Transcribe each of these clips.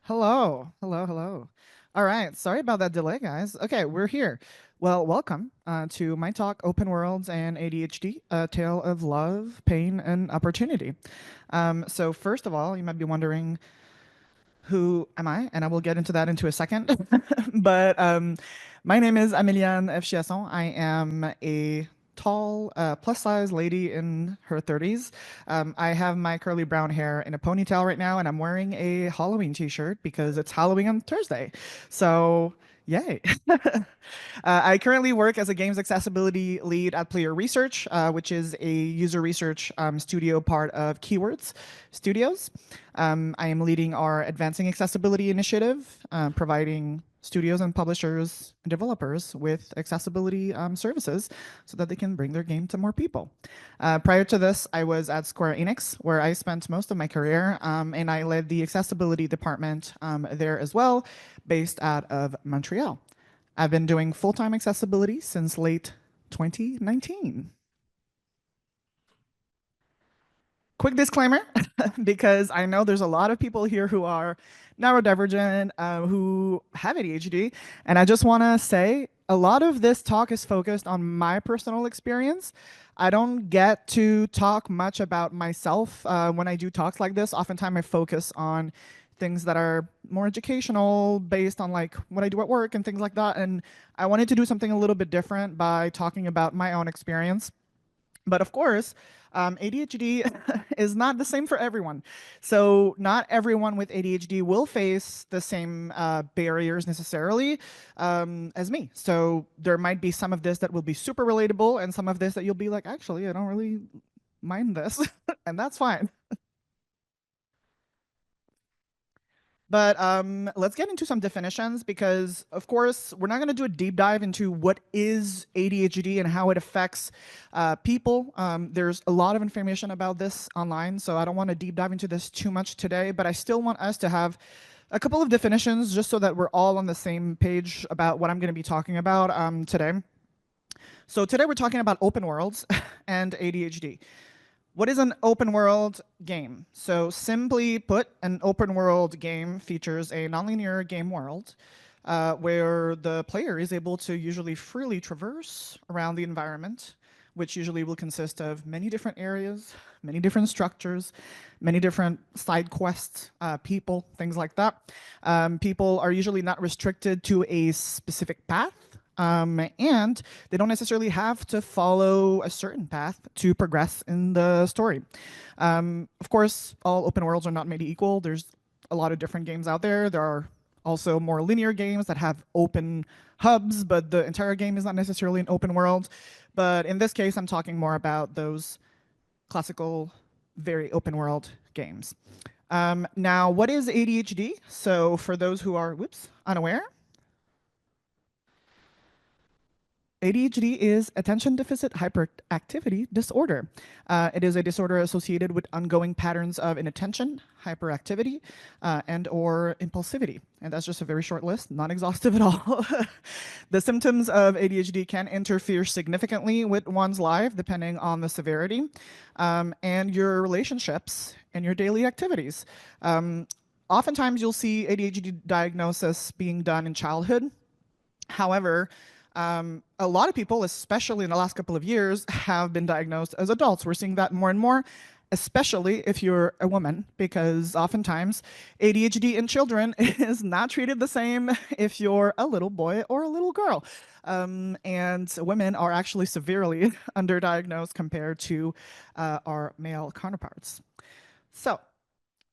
Hello, hello, hello. All right, sorry about that delay, guys. Okay, we're here. Well, welcome to my talk, Open Worlds and ADHD, a tale of love, pain, and opportunity. So first of all, you might be wondering, who am I? And I will get into that into a second. But my name is Améliane of Chiasson. I am a tall, plus size lady in her 30s. I have my curly brown hair in a ponytail right now, and I'm wearing a Halloween t shirt because it's Halloween on Thursday. So, yay. I currently work as a games accessibility lead at Player Research, which is a user research studio part of Keywords Studios. I am leading our Advancing Accessibility initiative, providing studios and publishers and developers with accessibility services so that they can bring their game to more people. Prior to this, I was at Square Enix, where I spent most of my career, and I led the accessibility department there as well, based out of Montreal. I've been doing full-time accessibility since late 2019. Quick disclaimer, because I know there's a lot of people here who are neurodivergent, who have ADHD, and I just want to say a lot of this talk is focused on my personal experience. I don't get to talk much about myself when I do talks like this. Oftentimes, I focus on things that are more educational, based on like what I do at work and things like that. And I wanted to do something a little bit different by talking about my own experience. But of course, ADHD is not the same for everyone. So not everyone with ADHD will face the same barriers necessarily as me. So there might be some of this that will be super relatable and some of this that you'll be like, actually, I don't really mind this. And that's fine. But let's get into some definitions because, of course, we're not going to do a deep dive into what is ADHD and how it affects people. There's a lot of information about this online, so I don't want to deep dive into this too much today, but I still want us to have a couple of definitions just so that we're all on the same page about what I'm going to be talking about today. So today we're talking about open worlds and ADHD. What is an open world game? So simply put, an open world game features a nonlinear game world where the player is able to usually freely traverse around the environment, which usually will consist of many different areas, many different structures, many different side quests, people, things like that. People are usually not restricted to a specific path. And they don't necessarily have to follow a certain path to progress in the story. Of course, all open worlds are not made equal. There's a lot of different games out there. There are also more linear games that have open hubs, but the entire game is not necessarily an open world. But in this case, I'm talking more about those classical, very open world games. Now, what is ADHD? So for those who are, unaware, ADHD is attention deficit hyperactivity disorder. It is a disorder associated with ongoing patterns of inattention, hyperactivity, and/or impulsivity. And that's just a very short list, not exhaustive at all. The symptoms of ADHD can interfere significantly with one's life depending on the severity and your relationships and your daily activities. Oftentimes, you'll see ADHD diagnosis being done in childhood. However, a lot of people, especially in the last couple of years, have been diagnosed as adults. We're seeing that more and more, especially if you're a woman, because oftentimes ADHD in children is not treated the same if you're a little boy or a little girl. And women are actually severely underdiagnosed compared to our male counterparts. So,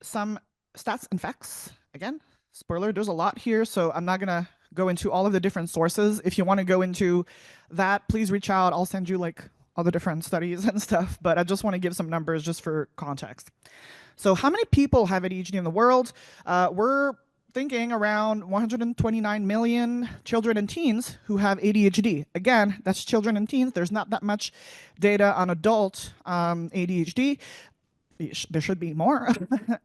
some stats and facts. Again, spoiler, there's a lot here, so I'm not gonna go into all of the different sources. If you want to go into that, please reach out. I'll send you like all the different studies and stuff, but I just want to give some numbers just for context. So how many people have ADHD in the world? We're thinking around 129 million children and teens who have ADHD. Again, that's children and teens. There's not that much data on adult ADHD. There should be more.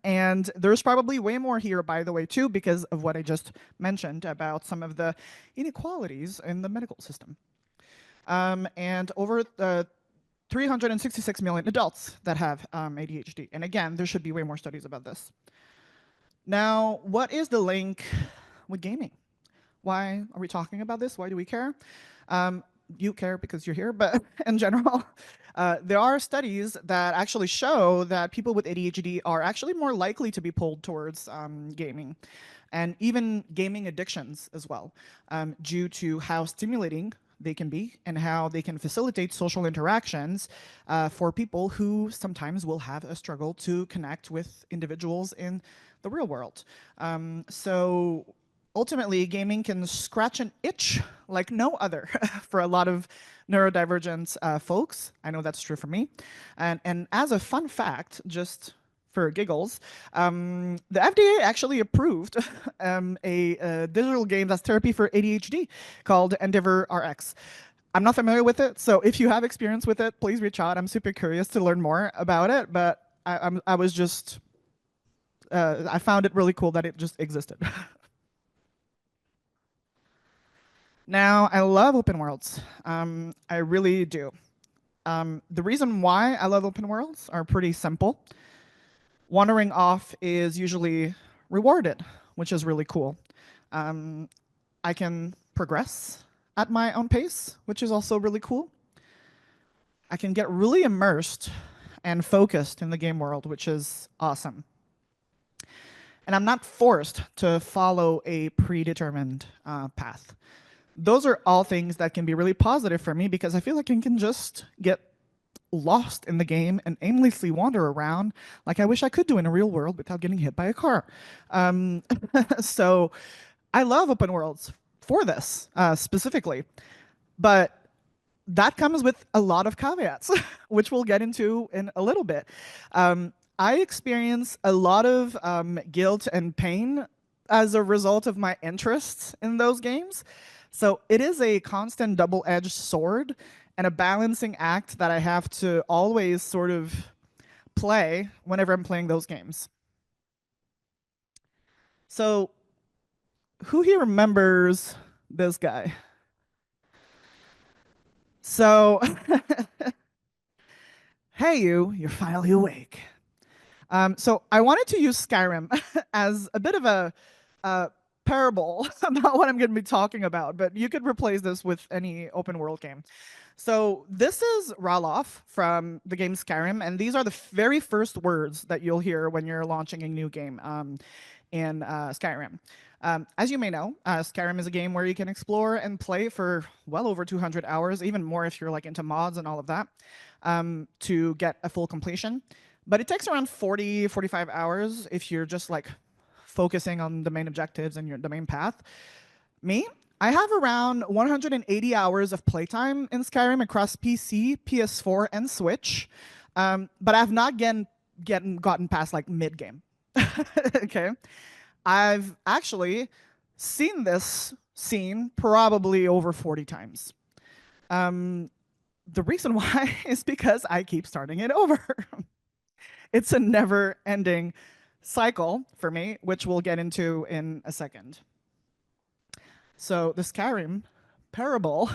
And there's probably way more here, by the way, too, because of what I just mentioned about some of the inequalities in the medical system. And over 366 million adults that have ADHD. And again, there should be way more studies about this. Now, what is the link with gaming? Why are we talking about this? Why do we care? Um, you care because you're here, but in general, there are studies that actually show that people with ADHD are actually more likely to be pulled towards gaming, and even gaming addictions as well, due to how stimulating they can be and how they can facilitate social interactions for people who sometimes will have a struggle to connect with individuals in the real world. So ultimately, gaming can scratch an itch like no other for a lot of neurodivergent folks. I know that's true for me. And as a fun fact, just for giggles, the FDA actually approved a digital game that's therapy for ADHD called Endeavor RX. I'm not familiar with it, so if you have experience with it, please reach out. I'm super curious to learn more about it, but I was just, I found it really cool that it just existed. Now, I love open worlds. I really do. The reason why I love open worlds are pretty simple. Wandering off is usually rewarded, which is really cool. Um, I can progress at my own pace, which is also really cool. I can get really immersed and focused in the game world, which is awesome. And I'm not forced to follow a predetermined path. Those are all things that can be really positive for me because I feel like I can just get lost in the game and aimlessly wander around like I wish I could do in a real world without getting hit by a car. Um, so I love open worlds for this specifically, but that comes with a lot of caveats, which we'll get into in a little bit. I experience a lot of guilt and pain as a result of my interest in those games. So it is a constant double-edged sword and a balancing act that I have to always sort of play whenever I'm playing those games. So who here remembers this guy? So, hey you're finally awake. So I wanted to use Skyrim as a bit of a parable about what I'm going to be talking about, but you could replace this with any open world game. So this is Ralof from the game Skyrim, and these are the very first words that you'll hear when you're launching a new game in Skyrim. As you may know, Skyrim is a game where you can explore and play for well over 200 hours, even more if you're like into mods and all of that, to get a full completion. But it takes around 40, 45 hours if you're just like focusing on the main objectives and the main path. Me, I have around 180 hours of playtime in Skyrim across PC, PS4, and Switch, but I've not gotten past like mid-game. Okay, I've actually seen this scene probably over 40 times. The reason why is because I keep starting it over. It's a never-ending cycle for me, which we'll get into in a second. So the Skyrim parable,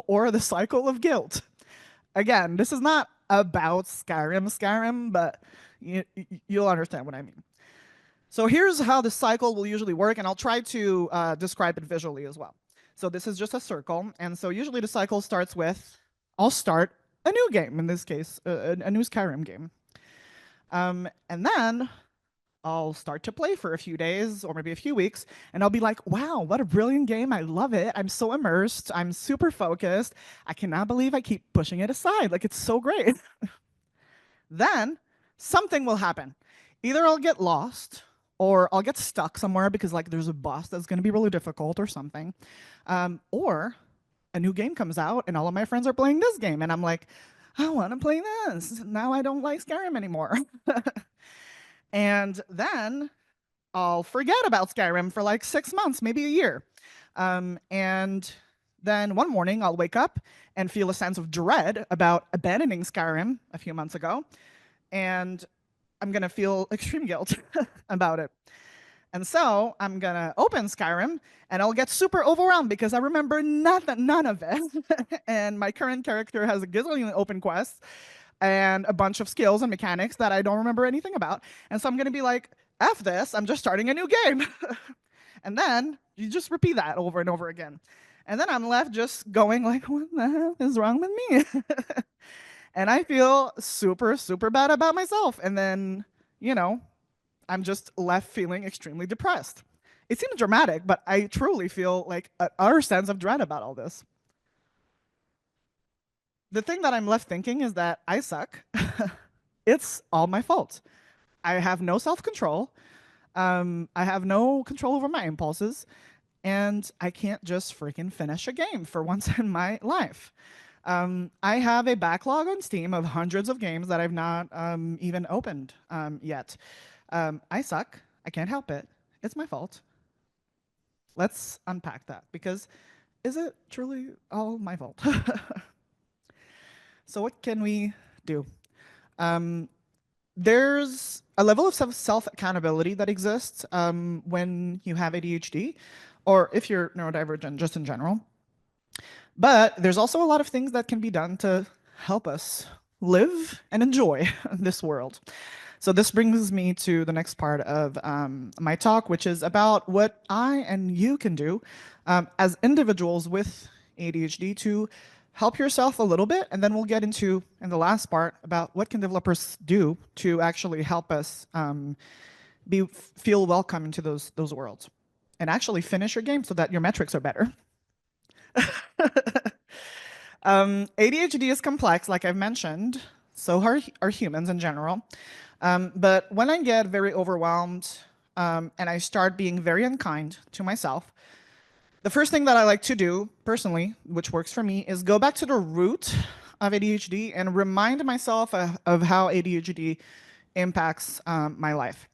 or the cycle of guilt. Again, this is not about Skyrim, but you'll understand what I mean. So here's how the cycle will usually work, and I'll try to describe it visually as well. So this is just a circle, and so usually the cycle starts with, I'll start a new game, in this case, a new Skyrim game. And then I'll start to play for a few days or maybe a few weeks, and I'll be like, wow, what a brilliant game. I love it. I'm so immersed. I'm super focused. I cannot believe I keep pushing it aside. Like, it's so great. Then something will happen. Either I'll get lost or I'll get stuck somewhere because like there's a boss that's going to be really difficult or something. Or a new game comes out and all of my friends are playing this game, and I'm like, I want to play this. Now I don't like Skyrim anymore. And then I'll forget about Skyrim for like 6 months, maybe a year. And then one morning I'll wake up and feel a sense of dread about abandoning Skyrim a few months ago. And I'm going to feel extreme guilt about it. And so I'm going to open Skyrim and I'll get super overwhelmed because I remember none of it. And my current character has a gazillion open quests and a bunch of skills and mechanics that I don't remember anything about. And so I'm going to be like, F this, I'm just starting a new game. And then you just repeat that over and over again. And then I'm left just going like, what the hell is wrong with me? And I feel super, super bad about myself. And then, you know, I'm just left feeling extremely depressed. It seems dramatic, but I truly feel like an utter sense of dread about all this. The thing that I'm left thinking is that I suck. It's all my fault. I have no self control. I have no control over my impulses, and I can't just freaking finish a game for once in my life. I have a backlog on Steam of hundreds of games that I've not even opened yet. I suck. I can't help it. It's my fault. Let's unpack that because is it truly all my fault? So, what can we do? Um, there's a level of self accountability that exists when you have ADHD, or if you're neurodivergent, just in general. But there's also a lot of things that can be done to help us live and enjoy this world. So this brings me to the next part of my talk, which is about what I and you can do as individuals with ADHD to help yourself a little bit, and then we'll get into, in the last part, about what can developers do to actually help us feel welcome into those worlds, and actually finish your game so that your metrics are better. ADHD is complex, like I've mentioned. So are humans in general. But when I get very overwhelmed and I start being very unkind to myself, the first thing that I like to do personally, which works for me, is go back to the root of ADHD and remind myself of how ADHD impacts my life.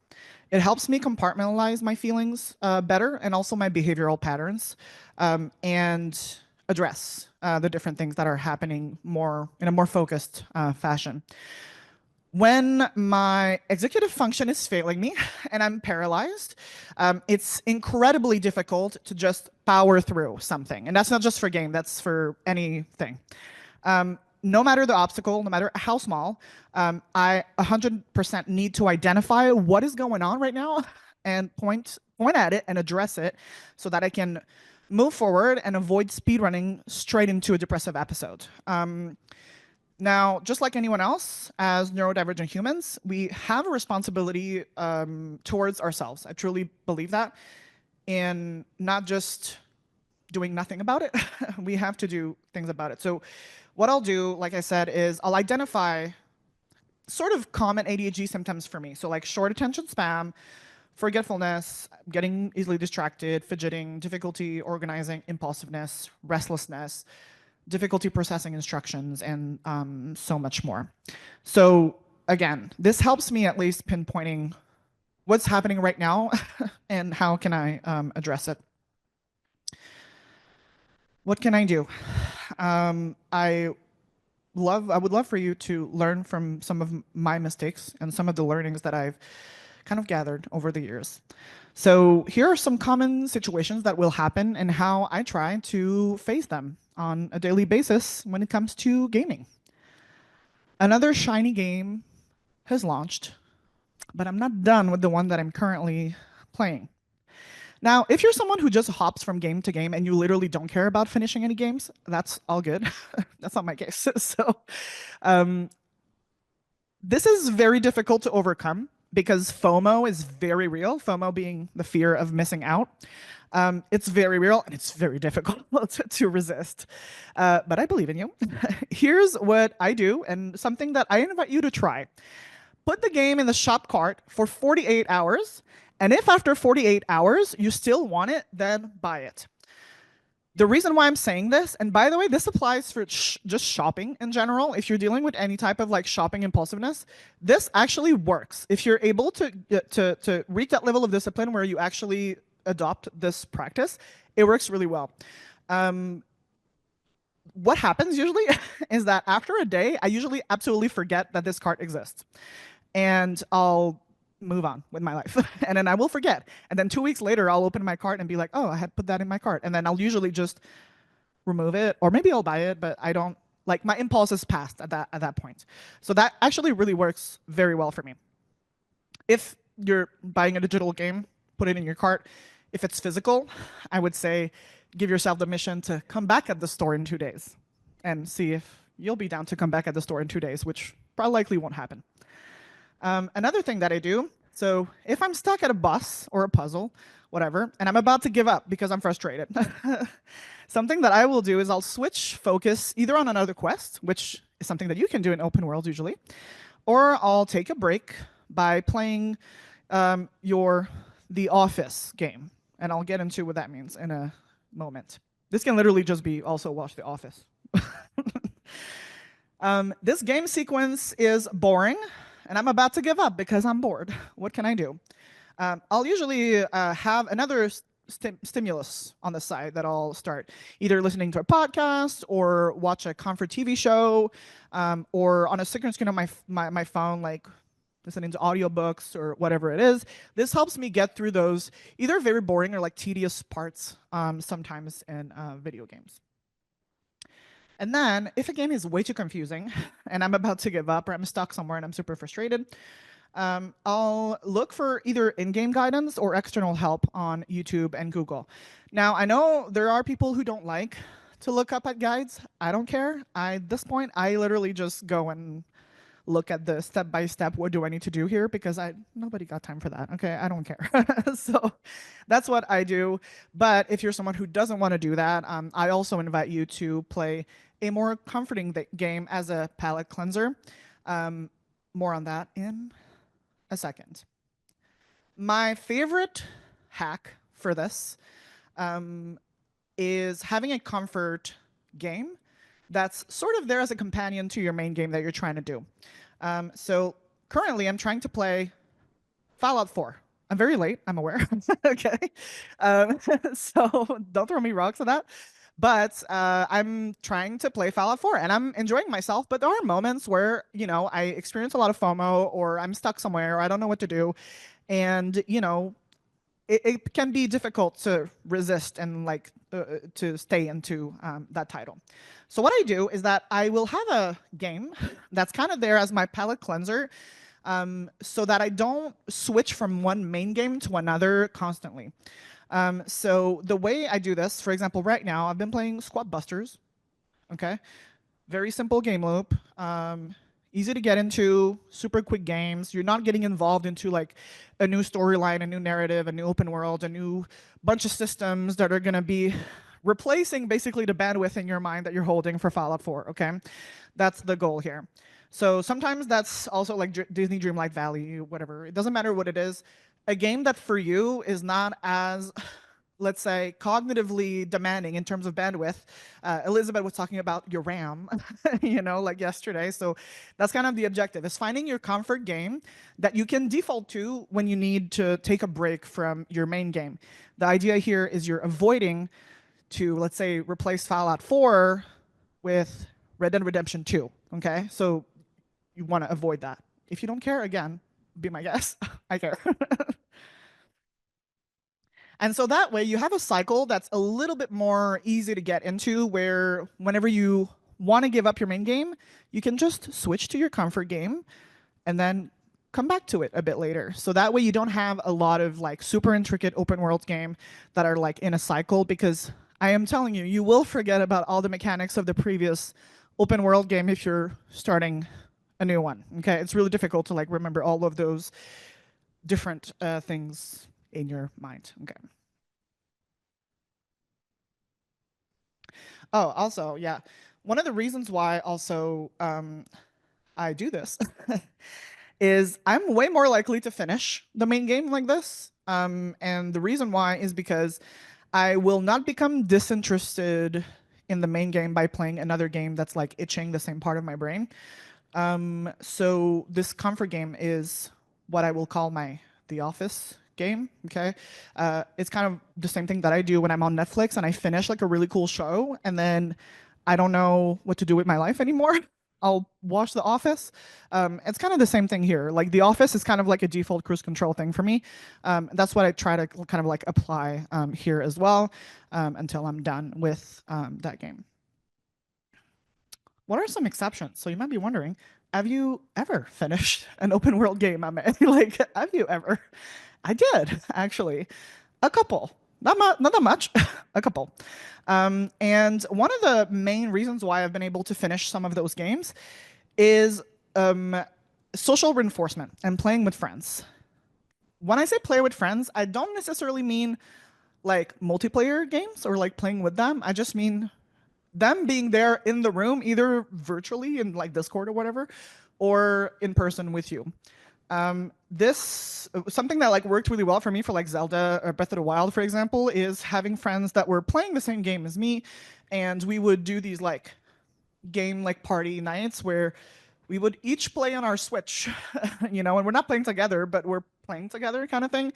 It helps me compartmentalize my feelings better and also my behavioral patterns and address the different things that are happening in a more focused fashion. When my executive function is failing me and I'm paralyzed, it's incredibly difficult to just power through something. And that's not just for game, that's for anything. No matter the obstacle, no matter how small, I 100% need to identify what is going on right now and point at it and address it so that I can move forward and avoid speedrunning straight into a depressive episode. Now, just like anyone else, as neurodivergent humans, we have a responsibility towards ourselves. I truly believe that. In not just doing nothing about it, we have to do things about it. So what I'll do, like I said, is I'll identify sort of common ADHD symptoms for me. So like short attention span, forgetfulness, getting easily distracted, fidgeting, difficulty organizing, impulsiveness, restlessness, difficulty processing instructions, and so much more. So again, this helps me at least pinpointing what's happening right now and how can I address it. What can I do? I would love for you to learn from some of my mistakes and some of the learnings that I've kind of gathered over the years. So here are some common situations that will happen and how I try to face them on a daily basis when it comes to gaming. Another shiny game has launched, but I'm not done with the one that I'm currently playing. Now, if you're someone who just hops from game to game and you literally don't care about finishing any games, that's all good. That's not my case. So this is very difficult to overcome because FOMO is very real, FOMO being the fear of missing out. It's very real and it's very difficult to resist. But I believe in you. Here's what I do and something that I invite you to try. Put the game in the shop cart for 48 hours. And if after 48 hours you still want it, then buy it. The reason why I'm saying this, and by the way, this applies for just shopping in general. If you're dealing with any type of like shopping impulsiveness, this actually works. If you're able to reach that level of discipline where you actually adopt this practice, it works really well. What happens usually is that after a day, I usually absolutely forget that this cart exists. And I'll move on with my life. And then I will forget. And then 2 weeks later, I'll open my cart and be like, oh, I had put that in my cart. And then I'll usually just remove it, or maybe I'll buy it, but I don't, like my impulse is passed at that point. So that actually really works very well for me. If you're buying a digital game, put it in your cart. If it's physical, I would say give yourself the mission to come back at the store in 2 days and see if you'll be down to come back at the store in 2 days, which probably likely won't happen. Another thing that I do, so if I'm stuck at a bus or a puzzle, whatever, and I'm about to give up because I'm frustrated, something that I will do is I'll switch focus either on another quest, which is something that you can do in open world usually, or I'll take a break by playing your The Office game, and I'll get into what that means in a moment. This can literally just be also watch The Office. This game sequence is boring, and I'm about to give up because I'm bored. What can I do? I'll usually have another stimulus on the side that I'll start either listening to a podcast or watch a comfort TV show, or on a second screen on my phone, like listening to audiobooks or whatever it is. This helps me get through those either very boring or like tedious parts sometimes in video games. And then, if a game is way too confusing and I'm about to give up or I'm stuck somewhere and I'm super frustrated, I'll look for either in-game guidance or external help on YouTube and Google. Now, I know there are people who don't like to look up at guides. I don't care. At this point, I literally just go and look at the step-by-step, what do I need to do here? Because nobody got time for that, okay? I don't care. So that's what I do. But if you're someone who doesn't want to do that, I also invite you to play a more comforting game as a palate cleanser. More on that in a second. My favorite hack for this is having a comfort game that's sort of there as a companion to your main game that you're trying to do. So currently, I'm trying to play Fallout 4. I'm very late, I'm aware. Okay. So don't throw me rocks on that. But I'm trying to play Fallout 4 and I'm enjoying myself. But there are moments where, I experience a lot of FOMO or I'm stuck somewhere or I don't know what to do. And, it can be difficult to resist and to stay into that title. So what I do is that I will have a game that's kind of there as my palate cleanser, so that I don't switch from one main game to another constantly. So the way I do this, for example, right now I've been playing Squad Busters. Okay, very simple game loop. Easy to get into, super quick games. You're not getting involved into like a new storyline, a new narrative, a new open world, a new bunch of systems that are going to be replacing basically the bandwidth in your mind that you're holding for Fallout 4, okay? That's the goal here. So sometimes that's also like Disney Dreamlight Valley, whatever. It doesn't matter what it is. A game that for you is not as, let's say, cognitively demanding in terms of bandwidth. Elizabeth was talking about your RAM, like yesterday. So that's kind of the objective, is finding your comfort game that you can default to when you need to take a break from your main game. The idea here is you're avoiding to, let's say, replace Fallout 4 with Red Dead Redemption 2, okay? So you want to avoid that. If you don't care, again, be my guest. I care. And so that way you have a cycle that's a little bit more easy to get into, where whenever you want to give up your main game, you can just switch to your comfort game and then come back to it a bit later. So that way you don't have a lot of like super intricate open world game that are like in a cycle, because I am telling you, you will forget about all the mechanics of the previous open world game if you're starting a new one. Okay, it's really difficult to like remember all of those different things in your mind. Okay. Oh, also, yeah. One of the reasons why also I do this is I'm way more likely to finish the main game like this. And the reason why is because I will not become disinterested in the main game by playing another game that's like itching the same part of my brain. So this comfort game is what I will call my The Office game. Okay, it's kind of the same thing that I do when I'm on Netflix and I finish like a really cool show, and then I don't know what to do with my life anymore. I'll watch The Office. It's kind of the same thing here. Like The Office is kind of like a default cruise control thing for me. That's what I try to kind of like apply here as well, until I'm done with that game. What are some exceptions? So you might be wondering, have you ever finished an open world game, Ame? Like, have you ever? I did, actually. A couple. Not that much, a couple. And one of the main reasons why I've been able to finish some of those games is um, social reinforcement and playing with friends. When I say play with friends, I don't necessarily mean like multiplayer games or like playing with them. I just mean them being there in the room, either virtually in like Discord or whatever, or in person with you. This something that like worked really well for me for like Zelda or Breath of the Wild, for example, is having friends that were playing the same game as me, and we would do these like game like party nights where we would each play on our Switch, and we're not playing together, but we're playing together kind of thing.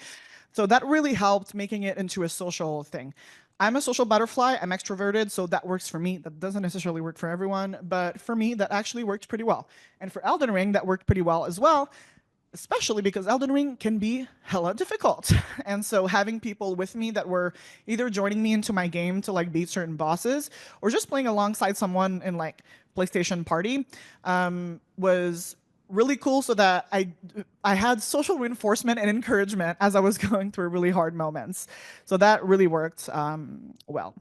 So that really helped making it into a social thing. I'm a social butterfly. I'm extroverted, so that works for me. That doesn't necessarily work for everyone, but for me, that actually worked pretty well. And for Elden Ring, that worked pretty well as well, especially because Elden Ring can be hella difficult. And so having people with me that were either joining me into my game to like beat certain bosses or just playing alongside someone in like PlayStation Party was really cool so that I had social reinforcement and encouragement as I was going through really hard moments. So that really worked well.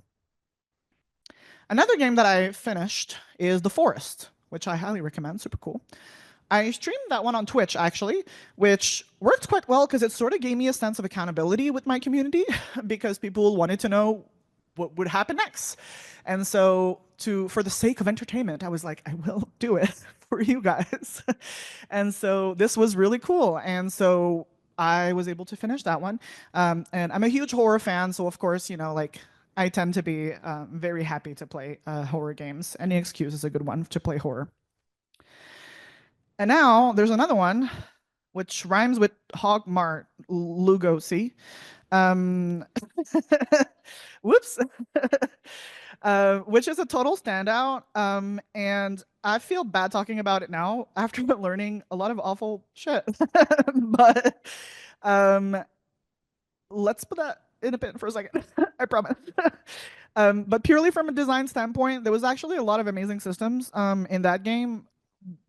Another game that I finished is The Forest, which I highly recommend. Super cool. I streamed that one on Twitch actually, which worked quite well because it sort of gave me a sense of accountability with my community because people wanted to know what would happen next. And so for the sake of entertainment, I was like, I will do it for you guys. And so this was really cool. And so I was able to finish that one. And I'm a huge horror fan, so of course, like I tend to be very happy to play horror games. Any excuse is a good one to play horror. And now there's another one, which rhymes with Hogmart Lugosi. Um, whoops. Which is a total standout. And I feel bad talking about it now after learning a lot of awful shit. But let's put that in a pin for a second. I promise. But purely from a design standpoint, there was actually a lot of amazing systems in that game,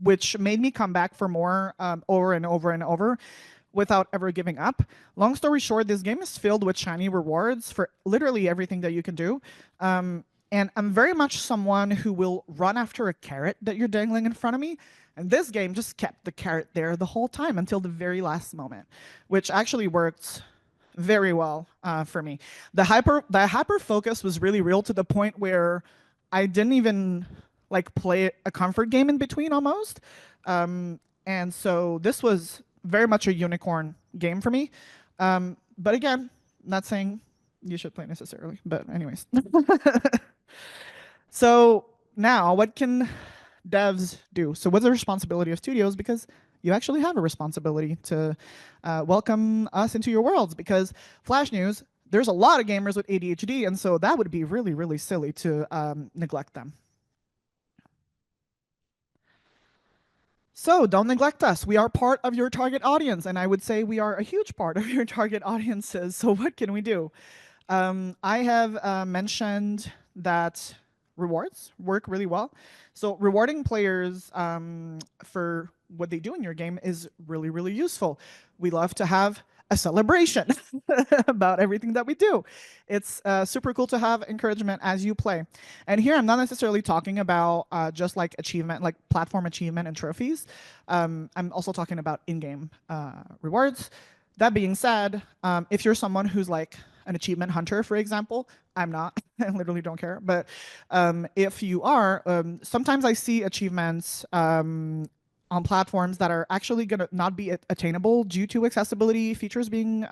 which made me come back for more over and over and over without ever giving up. Long story short, this game is filled with shiny rewards for literally everything that you can do. And I'm very much someone who will run after a carrot that you're dangling in front of me. And this game just kept the carrot there the whole time until the very last moment, which actually worked very well for me. The hyper focus was really real to the point where I didn't even like play a comfort game in between almost. And so this was very much a unicorn game for me. But again, not saying you should play necessarily, but anyways. So now what can devs do? So what's the responsibility of studios? Because you actually have a responsibility to welcome us into your worlds because Flash News, there's a lot of gamers with ADHD, and so that would be really, really silly to neglect them. So don't neglect us. We are part of your target audience, and I would say we are a huge part of your target audiences. So what can we do? I have mentioned that rewards work really well. So rewarding players for what they do in your game is really, really useful. We love to have a celebration about everything that we do. It's super cool to have encouragement as you play. And here I'm not necessarily talking about just like achievement, like platform achievement and trophies. I'm also talking about in-game rewards. That being said, if you're someone who's like an achievement hunter, for example, I'm not. I literally don't care. But if you are, sometimes I see achievements on platforms that are actually going to not be attainable due to accessibility features being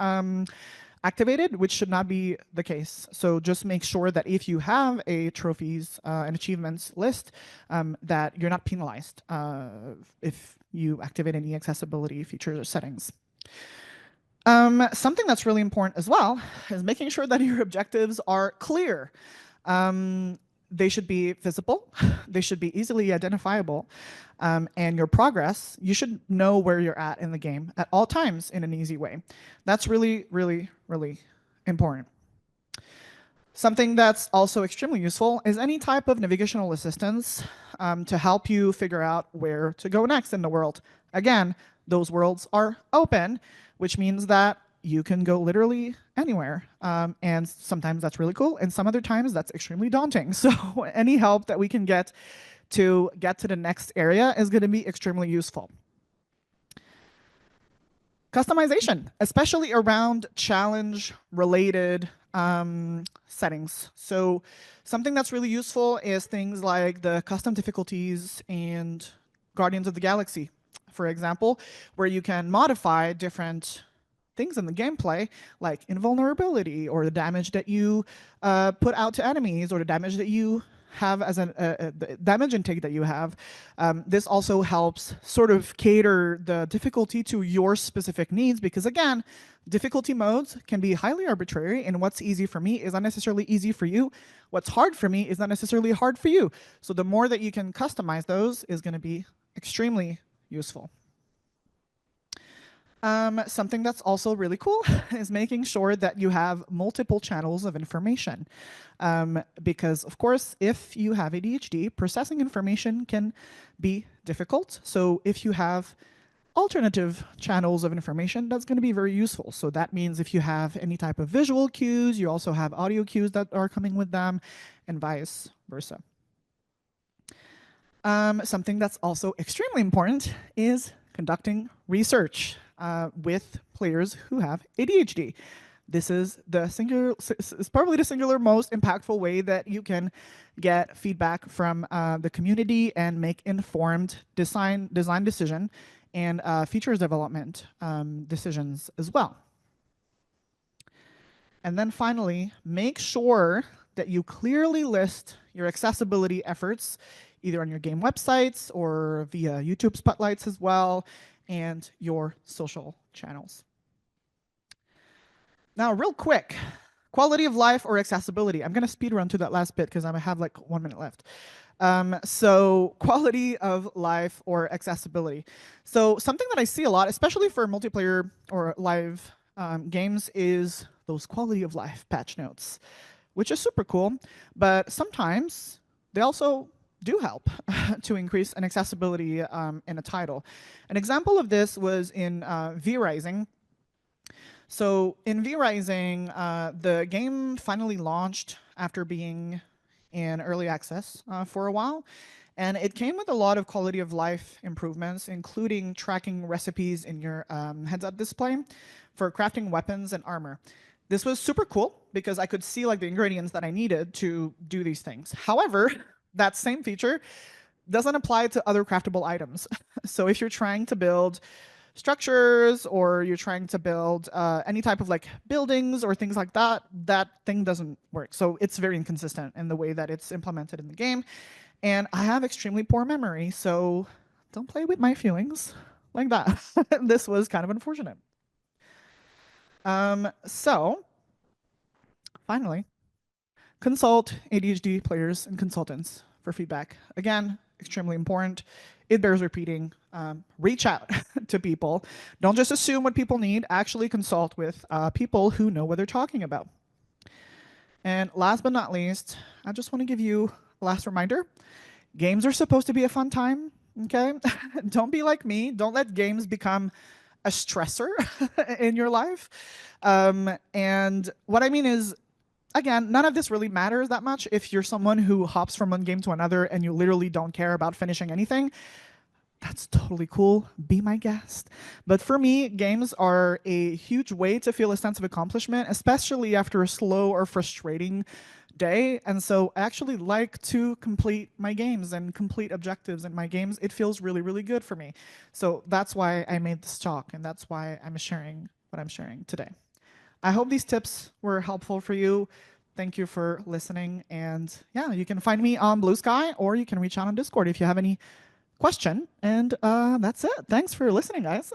activated, which should not be the case. So just make sure that if you have a trophies and achievements list, that you're not penalized if you activate any accessibility features or settings. Something that's really important as well is making sure that your objectives are clear. They should be visible, they should be easily identifiable, and your progress, you should know where you're at in the game at all times in an easy way. That's really, really, really important. Something that's also extremely useful is any type of navigational assistance to help you figure out where to go next in the world. Again, those worlds are open, which means that you can go literally anywhere. And sometimes that's really cool, and some other times that's extremely daunting. So any help that we can get to the next area is going to be extremely useful. Customization, especially around challenge related settings. So something that's really useful is things like the custom difficulties and Guardians of the Galaxy, for example, where you can modify different things in the gameplay, like invulnerability or the damage that you put out to enemies or the damage that you have as the damage intake that you have. This also helps sort of cater the difficulty to your specific needs, because again, difficulty modes can be highly arbitrary, and what's easy for me is not necessarily easy for you. What's hard for me is not necessarily hard for you. So the more that you can customize those is going to be extremely useful. Something that's also really cool is making sure that you have multiple channels of information. Because, of course, if you have ADHD, processing information can be difficult. So if you have alternative channels of information, that's going to be very useful. So that means if you have any type of visual cues, you also have audio cues that are coming with them, and vice versa. Something that's also extremely important is conducting research with players who have ADHD. This is probably the singular most impactful way that you can get feedback from the community and make informed design decision and features development decisions as well. And then finally, make sure that you clearly list your accessibility efforts, either on your game websites or via YouTube spotlights as well, and your social channels. Now, real quick, quality of life or accessibility. I'm going to speed run to that last bit because I have like 1 minute left. So quality of life or accessibility. So something that I see a lot, especially for multiplayer or live games, is those quality of life patch notes, which is super cool. But sometimes they also do help to increase an accessibility in a title. An example of this was in V-Rising. So in V-Rising, the game finally launched after being in early access for a while. And it came with a lot of quality of life improvements, including tracking recipes in your heads-up display for crafting weapons and armor. This was super cool because I could see like the ingredients that I needed to do these things. However, that same feature doesn't apply to other craftable items. So if you're trying to build structures or you're trying to build any type of like buildings or things like that, that thing doesn't work. So it's very inconsistent in the way that it's implemented in the game. And I have extremely poor memory, so don't play with my feelings like that. This was kind of unfortunate. So finally, consult ADHD players and consultants for feedback. Again, extremely important. It bears repeating. Reach out to people. Don't just assume what people need. Actually consult with people who know what they're talking about. And last but not least, I just want to give you a last reminder. Games are supposed to be a fun time, okay? Don't be like me. Don't let games become a stressor in your life. And what I mean is, again, none of this really matters that much if you're someone who hops from one game to another and you literally don't care about finishing anything. That's totally cool. Be my guest. But for me, games are a huge way to feel a sense of accomplishment, especially after a slow or frustrating day. And so I actually like to complete my games and complete objectives in my games. It feels really, really good for me. So that's why I made this talk, and that's why I'm sharing what I'm sharing today. I hope these tips were helpful for you. Thank you for listening. And yeah, you can find me on Blue Sky, or you can reach out on Discord if you have any question. And that's it. Thanks for listening, guys.